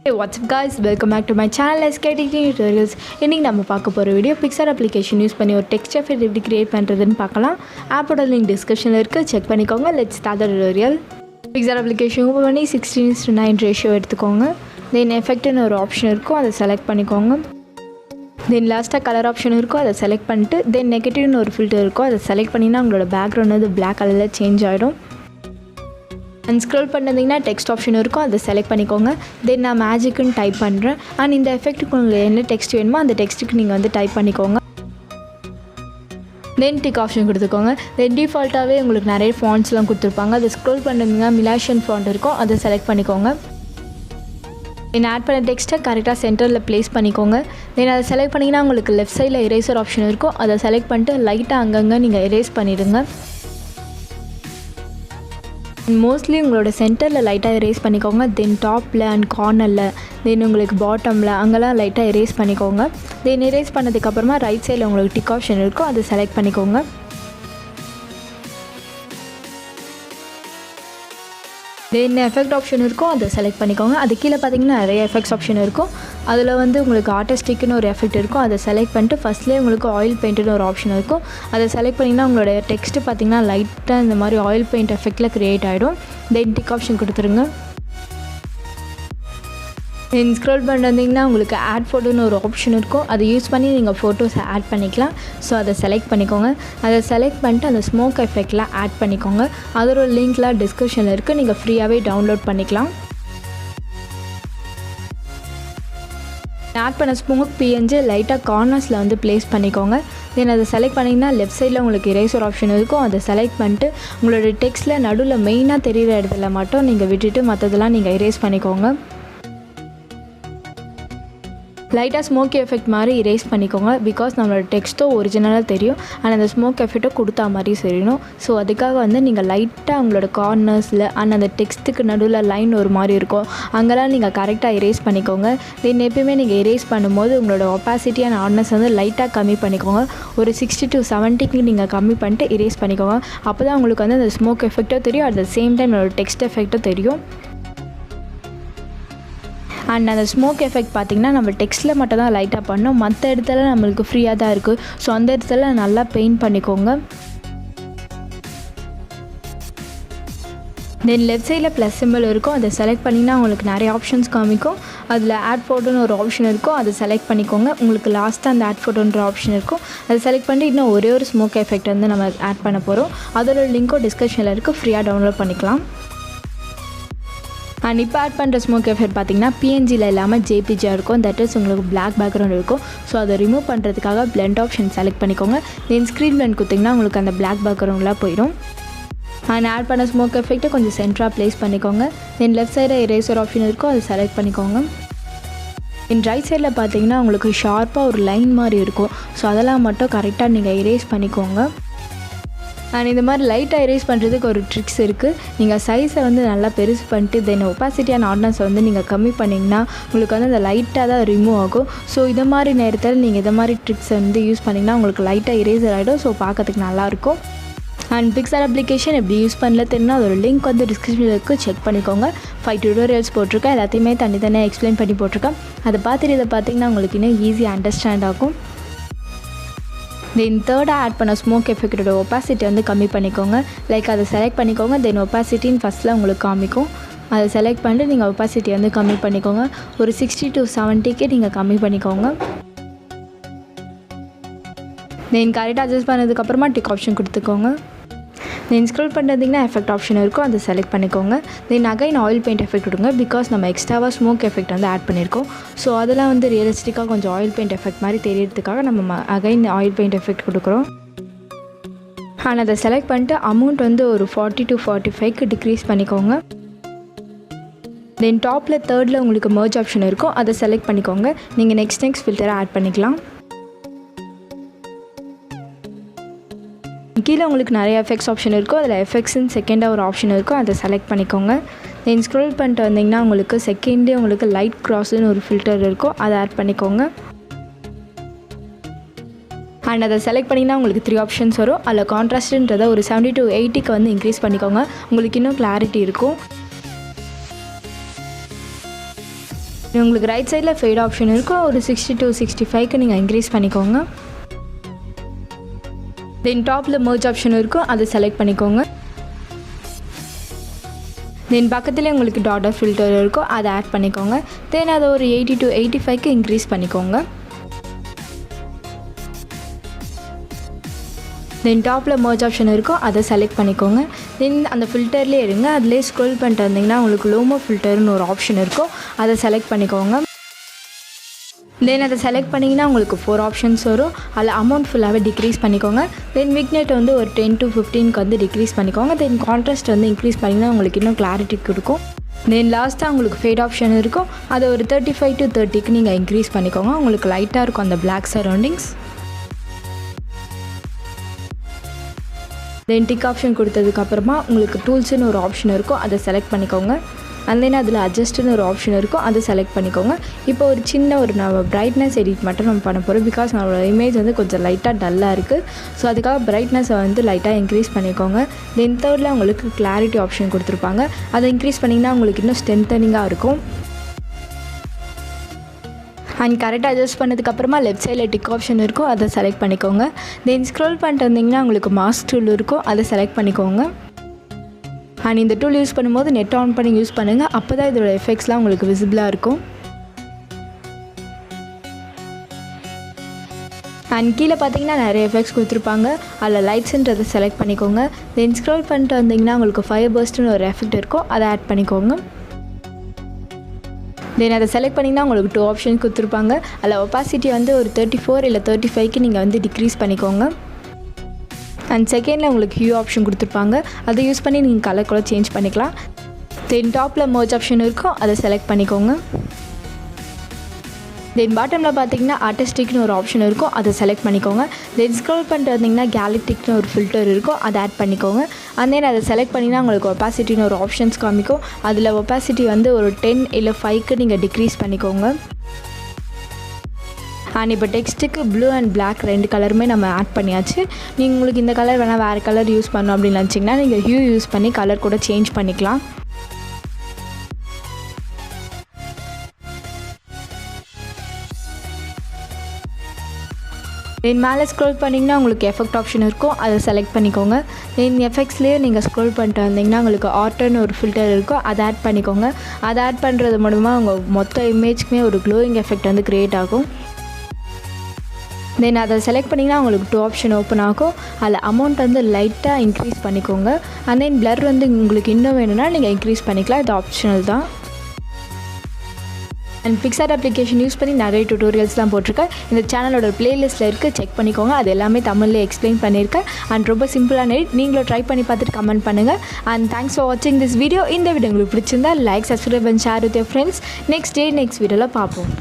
Hey, what's up guys, welcome back to my channel SKT Tutorials. இன்னைக்கு நம்ம பார்க்க போற வீடியோ Picsart application யூஸ் பண்ணி ஒரு text effect எப்படி கிரியேட் பண்றதுன்னு பார்க்கலாம். ஆப்போட லிங்க் டிஸ்கிரிப்ஷன்ல இருக்கு, செக் பண்ணிக்கோங்க. Let's start the tutorial. Picsart application open பண்ணி 16:9 ரேஷியோ எடுத்துக்கோங்க. Then effect ன்னு ஒரு ஆப்ஷன் இருக்கும், அதை செலக்ட் பண்ணிக்கோங்க. Then லாஸ்ட்டாக கலர் ஆப்ஷன் இருக்கும், அதை செலக்ட் பண்ணிட்டு தென் நெகட்டிவ்னு ஒரு ஃபில்டர் இருக்கும், அதை செலக்ட் பண்ணினா உங்களோட பேக்ரவுண்ட் வந்து பிளாக் கலரில் சேஞ்ச் ஆகிடும். அண்ட் ஸ்க்ரோல் பண்ணிங்கன்னா டெக்ஸ்ட் ஆப்ஷன் இருக்கும், அதை செலக்ட் பண்ணிக்கோங்க. தென் நான் மேஜிக்குன்னு டைப் பண்ணுறேன். அண்ட் இந்த எஃபெக்ட்டுக்கு உங்களுக்கு என்ன டெக்ஸ்ட் வேணுமோ அந்த டெக்ஸ்ட்டுக்கு நீங்கள் வந்து டைப் பண்ணிக்கோங்க. தென் டிக் ஆப்ஷன் கொடுத்துக்கோங்க. தென் டிஃபால்ட்டாகவே உங்களுக்கு நிறைய ஃபாண்ட்ஸ்லாம் கொடுத்துருப்பாங்க. அதை ஸ்க்ரோல் பண்ணிங்கன்னா மிலாஷன் ஃபாண்ட் இருக்கும், அதை செலக்ட் பண்ணிக்கோங்க. தென் ஆட் பண்ண டெக்ஸ்ட்டை கரெக்டாக சென்டரில் ப்ளேஸ் பண்ணிக்கோங்க. தென் அதை செலக்ட் பண்ணிங்கன்னா உங்களுக்கு லெஃப்ட் சைடில் எரேசர் ஆப்ஷன் இருக்கும், அதை செலக்ட் பண்ணிட்டு லைட்டாக அங்கங்கே நீங்கள் எரேஸ் பண்ணிவிடுங்க. மோஸ்ட்லி உங்களோட சென்டரில் லைட்டாக எரேஸ் பண்ணிக்கோங்க. தென் டாப்பில் அண்ட் கார்னரில் தென் உங்களுக்கு பாட்டமில் அங்கெல்லாம் லைட்டாக எரேஸ் பண்ணிக்கோங்க. தென் எரேஸ் பண்ணதுக்கப்புறமா ரைட் சைடில் உங்களுக்கு டிக் ஆப்ஷன் இருக்கும், அதை செலக்ட் பண்ணிக்கோங்க. தென் எஃபெக்ட் ஆப்ஷன் இருக்கும், அதை செலக்ட் பண்ணிக்கோங்க. அது கீழே பார்த்தீங்கன்னா நிறைய எஃபெக்ட்ஸ் ஆப்ஷன் இருக்கும். அதில் வந்து உங்களுக்கு ஆர்டிஸ்டிக்னு ஒரு எஃபெக்ட் இருக்கும், அதை செலக்ட் பண்ணிட்டு ஃபஸ்ட்லேயே உங்களுக்கு ஆயில் பெயிண்ட்னு ஒரு ஆப்ஷன் இருக்கும், அதை செலக்ட் பண்ணிங்கன்னா உங்களோட டெக்ஸ்ட்டு பார்த்தீங்கன்னா லைட்டாக இந்த மாதிரி ஆயில் பெயிண்ட் எஃபெக்டில் க்ரியேட் ஆகிடும். தென் டிக் ஆப்ஷன் கொடுத்துருங்க. தென் ஸ்க்ரோல் பண்ணிருந்தீங்கன்னா உங்களுக்கு ஆட் ஃபோட்டோன்னு ஒரு ஆப்ஷன் இருக்கும், அதை யூஸ் பண்ணி நீங்கள் ஃபோட்டோஸை ஆட் பண்ணிக்கலாம். ஸோ அதை செலக்ட் பண்ணிக்கோங்க. அதை செலக்ட் பண்ணிட்டு அந்த ஸ்மோக் எஃபெக்ட்லாம் ஆட் பண்ணிக்கோங்க. அதோட லிங்க்லாம் டிஸ்கிரிப்ஷனில் இருக்குது, நீங்கள் ஃப்ரீயாகவே டவுன்லோட் பண்ணிக்கலாம். ஆட் பண்ண ஸ்மோக் பிஎன்ஜி லைட்டாக கார்னர்ஸில் வந்து ப்ளேஸ் பண்ணிக்கோங்க. தென் அதை செலக்ட் பண்ணிங்கன்னா லெஃப்ட் சைடில் உங்களுக்கு எரேசர் ஆப்ஷன் இருக்கும், அதை செலக்ட் பண்ணிட்டு உங்களோட டெக்ஸ்ட்டில் நடுவில் மெயினாக தெரிகிற இடத்துல மட்டும் நீங்கள் விட்டுட்டு மற்றதெல்லாம் நீங்கள் எரேஸ் பண்ணிக்கோங்க. லைட்டாக ஸ்மோக் எஃபெக்ட் மாதிரி எரேஸ் பண்ணிக்கோங்க. பிகாஸ் நம்மளோட டெக்ஸ்ட்டோ ஒரிஜினலாக தெரியும், அண்ட் அந்த ஸ்மோக் எஃபெக்ட்டோ கொடுத்தா மாதிரி தெரியணும். ஸோ அதுக்காக வந்து நீங்கள் லைட்டாக உங்களோட கார்னர்ஸில் அண்ட் அந்த டெக்ஸ்ட்டுக்கு நடுவில் லைன் ஒரு மாதிரி இருக்கும், அங்கெல்லாம் நீங்கள் கரெக்டாக எரேஸ் பண்ணிக்கோங்க. தென் எப்பயுமே நீங்கள் எரேஸ் பண்ணும்போது உங்களோட ஒப்பாசிட்டி அண்ட் ஹார்ட்னஸ் வந்து லைட்டாக கம்மி பண்ணிக்கோங்க. ஒரு 60 to 70க்கு நீங்கள் கம்மி பண்ணிட்டு எரேஸ் பண்ணிக்கோங்க. அப்போ தான் உங்களுக்கு வந்து அந்த ஸ்மோக் எஃபெக்ட்டோ தெரியும், அட் த சேம் டைம் நம்மளோட டெக்ஸ்ட் எஃபெக்ட்டோ தெரியும். அண்ட் அந்த ஸ்மோக் எஃபெக்ட் பார்த்திங்கன்னா நம்ம டெக்ஸ்ட்டில் மட்டும் தான் லைட்டாக பண்ணோம், மற்ற இடத்துல நம்மளுக்கு ஃப்ரீயாக தான் இருக்குது. ஸோ அந்த இடத்துல நல்லா பெயிண்ட் பண்ணிக்கோங்க. தென் லெஃப்ட் சைடில் ப்ளஸ் சிம்பிள் இருக்கும், அதை செலக்ட் பண்ணிங்கன்னா உங்களுக்கு நிறைய ஆப்ஷன்ஸ் காமிக்கும். அதில் ஆட் ஃபோட்டோன்னு ஒரு ஆப்ஷன் இருக்கும், அதை செலக்ட் பண்ணிக்கோங்க. உங்களுக்கு லாஸ்ட்டாக அந்த ஆட் ஃபோட்டோன்ற ஆப்ஷன் இருக்கும், அதை செலக்ட் பண்ணிட்டு இன்னும் ஒரே ஒரு ஸ்மோக் எஃபெக்ட் வந்து நம்ம ஆட் பண்ண போகிறோம். அதோட லிங்க்கும் டிஸ்கிரிப்ஷனில் இருக்குது, ஃப்ரீயாக டவுன்லோட் பண்ணிக்கலாம். அண்ட் இப்போ ஆட் பண்ணுற ஸ்மோக் எஃபெக்ட் பார்த்திங்கன்னா பிஎன்ஜியில் இல்லாமல் ஜேபிஜியாக இருக்கும், தட் இஸ் உங்களுக்கு பிளாக் பேக்ரவுண்ட் இருக்கும். ஸோ அதை ரிமூவ் பண்ணுறதுக்காக பிளெண்ட் ஆப்ஷன் செலக்ட் பண்ணிக்கோங்க. தென் ஸ்க்ரீன் பிளெண்ட் கொடுத்திங்கன்னா உங்களுக்கு அந்த பிளாக் பேக்ரவுண்ட்லாம் போயிடும். அண்ட் ஆட் பண்ண ஸ்மோக் எஃபெக்ட்டை கொஞ்சம் சென்டராக ப்ளேஸ் பண்ணிக்கோங்க. தென் லெஃப்ட் சைடில் எரேசர் ஆப்ஷன் இருக்கும், அதை செலக்ட் பண்ணிக்கோங்க. தென் ரைட் சைடில் பார்த்திங்கன்னா உங்களுக்கு ஷார்ப்பாக ஒரு லைன் மாதிரி இருக்கும், ஸோ அதெல்லாம் மட்டும் கரெக்டாக நீங்கள் எரேஸ் பண்ணிக்கோங்க. அண்ட் இந்த மாதிரி லைட்டாக எரேஸ் பண்ணுறதுக்கு ஒரு ட்ரிக்ஸ் இருக்குது. நீங்கள் சைஸை வந்து நல்லா பெருசு பண்ணிட்டு தென் ஒப்பாசிட்டி அண்ட் ஹார்ட்னஸை வந்து நீங்கள் கம்மி பண்ணிங்கன்னா உங்களுக்கு வந்து அந்த லைட்டாக தான் ரிமூவ் ஆகும். ஸோ இதை மாதிரி நேரத்தில் நீங்கள் இதை மாதிரி ட்ரிக்ஸை வந்து யூஸ் பண்ணிங்கன்னா உங்களுக்கு லைட்டாக எரேசர் ஆகிடும். ஸோ பார்க்கறதுக்கு நல்லாயிருக்கும். அண்ட் Picsart அப்ளிகேஷன் எப்படி யூஸ் பண்ணல தெரியுன்னா அதோட லிங்க் வந்து டிஸ்கிரிப்ஷனில் இருக்குது, செக் பண்ணிக்கோங்க. 5 tutorials போட்டிருக்கேன், எல்லாத்தையுமே தனித்தனியாக எக்ஸ்பிளைன் பண்ணி போட்டிருக்கேன். அதை பார்த்துட்டு இதை பார்த்திங்கன்னா உங்களுக்கு இன்னும் ஈஸியாக அண்டர்ஸ்டாண்ட் ஆகும். தென் தேர்டாக ஆட் பண்ண ஸ்மோக் எஃபெக்டோட ஒப்பாசிட்டி வந்து கம்மி பண்ணிக்கோங்க. லைக் அதை செலக்ட் பண்ணிக்கோங்க. தென் ஒப்பாசிட்டின்னு ஃபஸ்ட்டில் உங்களுக்கு காமிக்கும், அதை செலக்ட் பண்ணிட்டு நீங்கள் ஒப்பாசிட்டி வந்து கம்மி பண்ணிக்கோங்க. ஒரு 60 to 70க்கு நீங்கள் கம்மி பண்ணிக்கோங்க. தென் கரெக்டாக அட்ஜஸ்ட் பண்ணதுக்கப்புறமா டிக் ஆப்ஷன் கொடுத்துக்கோங்க. தென் ஸ்க்ரோல் பண்ணுறதுங்கன்னா எஃபெக்ட் ஆப்ஷன் இருக்கும், அதை செலக்ட் பண்ணிக்கோங்க. Then again oil paint effect கொடுங்க. பிகாஸ் நம்ம எக்ஸ்ட்ராவாக ஸ்மோக் எஃபெக்ட் வந்து ஆட் பண்ணியிருக்கோம். ஸோ அதெல்லாம் வந்து ரியலிஸ்டிக்காக கொஞ்சம் ஆயில் பெயிண்ட் எஃபெக்ட் மாதிரி தெரியறதுக்காக நம்ம அகைன் ஆயில் பெயிண்ட் எஃபெக்ட் கொடுக்குறோம். ஆனால் அதை செலக்ட் பண்ணிட்டு அமௌண்ட் வந்து ஒரு 40 to 45க்கு டிக்ரீஸ் பண்ணிக்கோங்க. தென் டாப்பில் தேர்டில் உங்களுக்கு மர்ஜ் ஆப்ஷன் இருக்கும், அதை செலக்ட் பண்ணிக்கோங்க. நீங்கள் நெக்ஸ்ட் ஃபில்டரை ஆட் பண்ணிக்கலாம். கீழே உங்களுக்கு நிறைய எஃபெக்ட்ஸ் ஆப்ஷன் இருக்கும், அதில் எஃபெக்ட்ஸ்ன்னு செகண்டாக ஒரு ஆப்ஷன் இருக்கும், அதை செலக்ட் பண்ணிக்கோங்க. தென் ஸ்க்ரோல் பண்ணிட்டு வந்தீங்கன்னா உங்களுக்கு செகண்ட்லேயே உங்களுக்கு லைட் கிராஸ்ன்னு ஒரு ஃபில்டர் இருக்கும், அதை ஆட் பண்ணிக்கோங்க. அண்ட் அதை செலக்ட் பண்ணிங்கன்னா உங்களுக்கு 3 ஆப்ஷன்ஸ் வரும். அதில் கான்ட்ராஸ்ட்ன்றதை ஒரு 70 to 80க்கு வந்து இன்க்ரீஸ் பண்ணிக்கோங்க, உங்களுக்கு இன்னும் கிளாரிட்டி இருக்கும். உங்களுக்கு ரைட் சைடில் ஃபேட் ஆப்ஷன் இருக்கும். ஒரு 60 to 65க்கு நீங்கள் இன்க்ரீஸ் பண்ணிக்கோங்க. தென் டாப்பில் மர்ஜ் ஆப்ஷன் இருக்கும், அதை செலக்ட் பண்ணிக்கோங்க. தென் பக்கத்துலேயே உங்களுக்கு டாட்டர் ஃபில்டர் இருக்கும், அதை ஆட் பண்ணிக்கோங்க. தென் அதை ஒரு 80 to 85க்கு இன்க்ரீஸ் பண்ணிக்கோங்க. தென் டாப்பில் மர்ஜ் ஆப்ஷன் இருக்கும், அதை செலக்ட் பண்ணிக்கோங்க. தென் அந்த ஃபில்டர்லேயே இருங்க, அதிலே ஸ்க்ரோல் பண்ணிட்டு வந்தீங்கன்னா உங்களுக்கு லோமோ ஃபில்டர்னு ஒரு ஆப்ஷன் இருக்கும், அதை செலக்ட் பண்ணிக்கோங்க. தென் அதை செலக்ட் பண்ணிங்கன்னா உங்களுக்கு 4 ஆப்ஷன்ஸ் வரும். அதில் அமௌண்ட் ஃபுல்லாகவே டிக்ரீஸ் பண்ணிக்கோங்க. தென் விக்னெட் வந்து ஒரு 10 to 15க்கு வந்து டிக்ரீஸ் பண்ணிக்கோங்க. தென் கான்ட்ராஸ்ட் வந்து இன்க்ரீஸ் பண்ணிங்கன்னா உங்களுக்கு இன்னும் கிளாரிட்டி கொடுக்கும். தென் லாஸ்ட்டாக உங்களுக்கு ஃபேட் ஆப்ஷன் இருக்கும், அதை ஒரு 35 to 30க்கு நீங்கள் இன்க்ரீஸ் பண்ணிக்கோங்க. உங்களுக்கு லைட்டாக இருக்கும் அந்த பிளாக் சரௌண்டிங்ஸ். தென் டிக் ஆப்ஷன் கொடுத்ததுக்கப்புறமா உங்களுக்கு டூல்ஸ்னு ஒரு ஆப்ஷன் இருக்கும், அதை செலக்ட் பண்ணிக்கோங்க. அண்ட் தென் அதில் அட்ஜஸ்ட்னு ஒரு ஆப்ஷன் இருக்கும், அதை செலக்ட் பண்ணிக்கோங்க. இப்போ ஒரு சின்ன ஒரு நம்ம பிரைட்னஸ் எடிட் மட்டும் நம்ம பண்ண போகிறோம். பிகாஸ் நம்மளோட இமேஜ் வந்து கொஞ்சம் லைட்டாக டல்லாக இருக்குது. ஸோ அதுக்காக பிரைட்னஸை வந்து லைட்டாக இன்க்ரீஸ் பண்ணிக்கோங்க. தென் தேர்டில் உங்களுக்கு கிளாரிட்டி ஆப்ஷன் கொடுத்துருப்பாங்க, அதை இன்க்ரீஸ் பண்ணிங்கன்னா உங்களுக்கு இன்னும் ஸ்ட்ரென்தனிங்காக இருக்கும். அண்ட் கரெக்டாக அட்ஜஸ்ட் பண்ணதுக்கப்புறமா லெஃப்ட் சைடில் டிக் ஆப்ஷன் இருக்கும், அதை செலக்ட் பண்ணிக்கோங்க. தென் ஸ்க்ரோல் பண்ணிட்டு வந்தீங்கன்னா உங்களுக்கு மாஸ்க் டூல் இருக்கும், அதை செலக்ட் பண்ணிக்கோங்க. அண்ட் இந்த டூல் யூஸ் பண்ணும்போது நெட் ஆன் பண்ணி யூஸ் பண்ணுங்கள், அப்போ தான் இதோட எஃபெக்ட்ஸ்லாம் உங்களுக்கு விசிபிளாக இருக்கும். அண்ட் கீழே பார்த்தீங்கன்னா நிறைய எஃபெக்ட்ஸ் கொடுத்துருப்பாங்க, அதில் லைட்ஸுன்றதை செலக்ட் பண்ணிக்கோங்க. தென் ஸ்க்ரோல் பண்ணிட்டு வந்தீங்கன்னா உங்களுக்கு ஃபயர் பர்ஸ்ட்னு ஒரு எஃபெக்ட் இருக்கும், அதை ஆட் பண்ணிக்கோங்க. தென் அதை செலக்ட் பண்ணிங்கன்னா உங்களுக்கு 2 ஆப்ஷன் கொடுத்துருப்பாங்க. அதில் ஒப்பாசிட்டி வந்து ஒரு 34 இல்லை 35க்கு நீங்கள் வந்து டிக்ரீஸ் பண்ணிக்கோங்க. அண்ட் செகண்டில் உங்களுக்கு ஹியூ ஆப்ஷன் கொடுத்துருப்பாங்க, அதை யூஸ் பண்ணி நீங்கள் கலர் கூட சேஞ்ச் பண்ணிக்கலாம். தென் டாப்பில் மர்ஜ் ஆப்ஷன் இருக்கும், அதை செலக்ட் பண்ணிக்கோங்க. தென் பாட்டமில் பார்த்தீங்கன்னா ஆர்டிஸ்டிக்னு ஒரு ஆப்ஷன் இருக்கும், அதை செலக்ட் பண்ணிக்கோங்க. தென் ஸ்க்ரோல் பண்ணிட்டு வந்தீங்கன்னா கேலக்டிக்னு ஒரு ஃபில்டர் இருக்கும், அதை ஆட் பண்ணிக்கோங்க. அண்ட் தென் அதை செலக்ட் பண்ணிங்கன்னா உங்களுக்கு ஒப்பாசிட்டின்னு ஒரு ஆப்ஷன்ஸ் காமிக்கும். அதில் ஒப்பாசிட்டி வந்து ஒரு 10 இல்லை 5க்கு நீங்கள் டிக்ரீஸ் பண்ணிக்கோங்க. அண்ட் இப்போ டெக்ஸ்ட்டுக்கு ப்ளூ அண்ட் பிளாக் 2 கலருமே நம்ம ஆட் பண்ணியாச்சு. நீங்கள் உங்களுக்கு இந்த கலர் வேணால் வேறு கலர் யூஸ் பண்ணணும் அப்படின்னு நினச்சிங்கன்னா நீங்கள் ஹியூ யூஸ் பண்ணி கலர் கூட சேஞ்ச் பண்ணிக்கலாம். தென் மேலே ஸ்க்ரோல் பண்ணிங்கன்னா உங்களுக்கு எஃபெக்ட் ஆப்ஷன் இருக்கும், அதை செலக்ட் பண்ணிக்கோங்க. தென் எஃபெக்ட்ஸ்லேயே நீங்கள் ஸ்க்ரோல் பண்ணிட்டு வந்தீங்கன்னா உங்களுக்கு ஆட்டோன்னு ஒரு ஃபில்டர் இருக்கும், அதை ஆட் பண்ணிக்கோங்க. அதை ஆட் பண்ணுறது மூலமா உங்கள் மொத்த இமேஜ்க்குமே ஒரு க்ளோயிங் எஃபெக்ட் வந்து க்ரியேட் ஆகும். தென் அதை செலக்ட் பண்ணிங்கன்னா உங்களுக்கு 2 ஆப்ஷன் ஓப்பன் ஆகும். அதில் அமௌண்ட் வந்து லைட்டாக இன்க்ரீஸ் பண்ணிக்கோங்க. அண்ட் தென் பிளர் வந்து உங்களுக்கு இன்னும் வேணும்னா நீங்கள் இன்க்ரீஸ் பண்ணிக்கலாம், இது ஆப்ஷனல் தான். அண்ட் பிக்சார்ட் அப்ளிகேஷன் யூஸ் பண்ணி நிறைய டியூட்டோரியல்ஸ்லாம் போட்டிருக்கேன். இந்த சேனலோட பிளேலிஸ்ட்டில் இருக்குது, செக் பண்ணிக்கோங்க. அது எல்லாமே தமிழ்லேயே எக்ஸ்பிளைன் பண்ணியிருக்கேன். அண்ட் ரொம்ப சிம்பிளான எடிட், நீங்களும் ட்ரை பண்ணி பார்த்துட்டு கமெண்ட் பண்ணுங்கள். அண்ட் தேங்க்ஸ் ஃபார் வாட்சிங் திஸ் வீடியோ. இந்த வீடியோ உங்களுக்கு பிடிச்சிருந்தா like, subscribe and share with your friends. Next வீடியோவில் பார்ப்போம்.